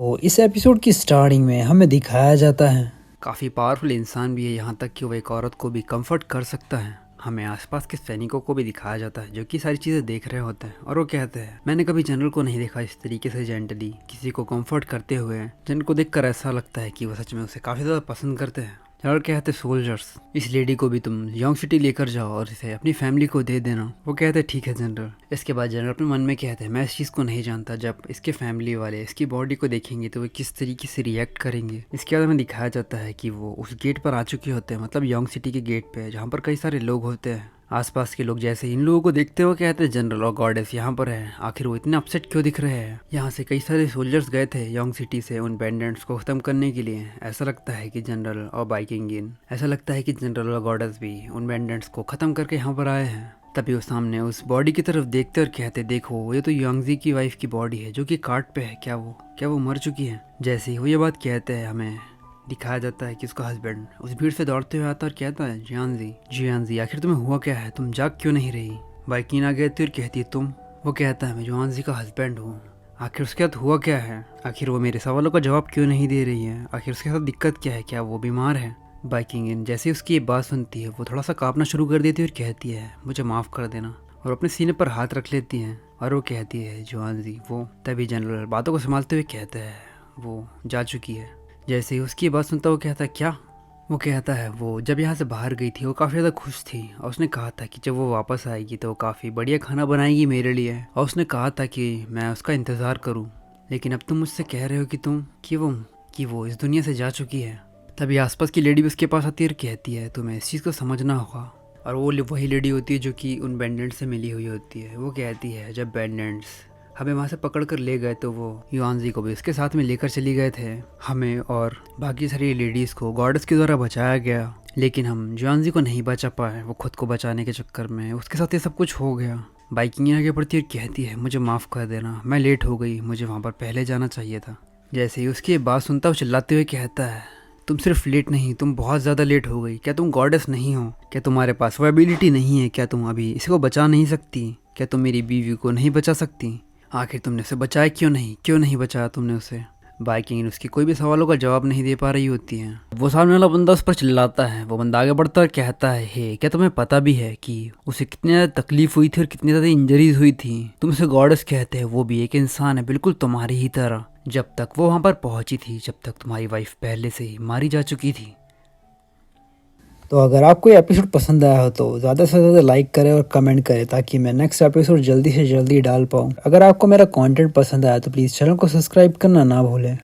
तो इस एपिसोड की स्टार्टिंग में हमें दिखाया जाता है काफ़ी पावरफुल इंसान भी है, यहाँ तक कि वो एक औरत को भी कंफर्ट कर सकता है। हमें आसपास के सैनिकों को भी दिखाया जाता है जो कि सारी चीज़ें देख रहे होते हैं और वो कहते हैं मैंने कभी जनरल को नहीं देखा इस तरीके से जेंटली किसी को कंफर्ट करते हुए, जिनको देखकर ऐसा लगता है कि वो सच में उसे काफ़ी ज़्यादा पसंद करते हैं। जनरल कहते सोल्जर्स, इस लेडी को भी तुम यंग सिटी लेकर जाओ और इसे अपनी फैमिली को दे देना। वो कहते ठीक है जनरल। इसके बाद जनरल अपने मन में कहते हैं मैं इस चीज़ को नहीं जानता, जब इसके फैमिली वाले इसकी बॉडी को देखेंगे तो वो किस तरीके से रिएक्ट करेंगे। इसके बाद हमें दिखाया जाता है कि वो उस गेट पर आ चुके होते हैं, मतलब यंग सिटी के गेट पे, जहाँ पर कई सारे लोग होते हैं। आसपास के लोग जैसे इन लोगों को देखते हुए कहते हैं जनरल और गॉडेस यहाँ पर है, आखिर वो इतने अपसेट क्यों दिख रहे हैं। यहाँ से कई सारे सोल्जर्स गए थे यंग सिटी से उन बैंडेंट्स को खत्म करने के लिए। ऐसा लगता है कि जनरल और बाइकिंग इन, ऐसा लगता है कि जनरल और गॉडेस भी उन बैंडेंट्स को खत्म करके यहाँ पर आए हैं। तभी वो सामने उस बॉडी की तरफ देखते और कहते देखो ये तो यांगजी की वाइफ की बॉडी है जो कि कार्ट पे है, क्या वो मर चुकी है। जैसे ही वो ये बात कहते हैं हमें दिखाया जाता है कि उसका हस्बैंड उस भीड़ से दौड़ते हुए आता और कहता है जियानजी आखिर तुम्हें हुआ क्या है, तुम जाग क्यों नहीं रही। बाइकिन आ कहती और कहती तुम। वो कहता है मैं जियानजी का हस्बैंड हूँ। आखिर उसके साथ हुआ क्या है, आखिर वो मेरे सवालों का जवाब क्यों नहीं दे रही है, आखिर उसके साथ दिक्कत क्या है, क्या वो बीमार है। बाइकिंग इन जैसे ही उसकी ये बात सुनती है वो थोड़ा सा कांपना शुरू कर देती है और कहती है मुझे माफ़ कर देना, और अपने सीने पर हाथ रख लेती है और वो कहती है जियानजी वो। तभी जनरल बातों को संभालते हुए कहता है वो जा चुकी है। जैसे ही उसकी बात सुनता वो कहता है क्या। वो कहता है वो जब यहाँ से बाहर गई थी वो काफ़ी ज़्यादा खुश थी और उसने कहा था कि जब वो वापस आएगी तो वो काफ़ी बढ़िया खाना बनाएगी मेरे लिए, और उसने कहा था कि मैं उसका इंतज़ार करूँ। लेकिन अब तुम मुझसे कह रहे हो कि वो इस दुनिया से जा चुकी है। तभी आसपास की लेडी भी उसके पास आती है और कहती है तुम्हें इस चीज़ को समझना होगा। और वो वही लेडी होती है जो कि उन बैंडेंट्स से मिली हुई होती है। वो कहती है जब बैंडेंट्स हमें वहाँ से पकड़ कर ले गए तो वो युआनजी को भी उसके साथ में लेकर चली गए थे। हमें और बाकी सारी लेडीज़ को गॉडेस के द्वारा बचाया गया, लेकिन हम युआनजी को नहीं बचा पाए। वो खुद को बचाने के चक्कर में उसके साथ ये सब कुछ हो गया। बाइकिंग आगे बढ़ती और कहती है मुझे माफ़ कर देना, मैं लेट हो गई, मुझे वहाँ पर पहले जाना चाहिए था। जैसे ही उसकी बात सुनता वो चिल्लाते हुए कहता है तुम सिर्फ लेट नहीं, तुम बहुत ज़्यादा लेट हो गई। क्या तुम गॉडेस नहीं हो, क्या तुम्हारे पास वो एबिलिटी नहीं है, क्या तुम अभी इसी को बचा नहीं सकती, क्या तुम मेरी बीवी को नहीं बचा सकती। आखिर तुमने उसे बचाया क्यों नहीं बचाया तुमने उसे। बाइकिंग उसकी कोई भी सवालों का जवाब नहीं दे पा रही होती है। वो सामने वाला बंदा उस पर चिल्लाता है। वो बंदा आगे बढ़ता और कहता है हे क्या तुम्हें पता भी है कि उसे कितनी ज़्यादा तकलीफ हुई थी और कितनी ज़्यादा इंजरीज हुई थी। तुम उसे गॉडेस कहते हैं, वो भी एक इंसान है बिल्कुल तुम्हारी ही तरह। जब तक वो वहाँ पर पहुंची थी जब तक तुम्हारी वाइफ पहले से ही मारी जा चुकी थी। तो अगर आपको ये एपिसोड पसंद आया हो तो ज़्यादा से ज़्यादा लाइक करें और कमेंट करें ताकि मैं नेक्स्ट एपिसोड जल्दी से जल्दी डाल पाऊँ। अगर आपको मेरा कंटेंट पसंद आया तो प्लीज़ चैनल को सब्सक्राइब करना ना भूलें।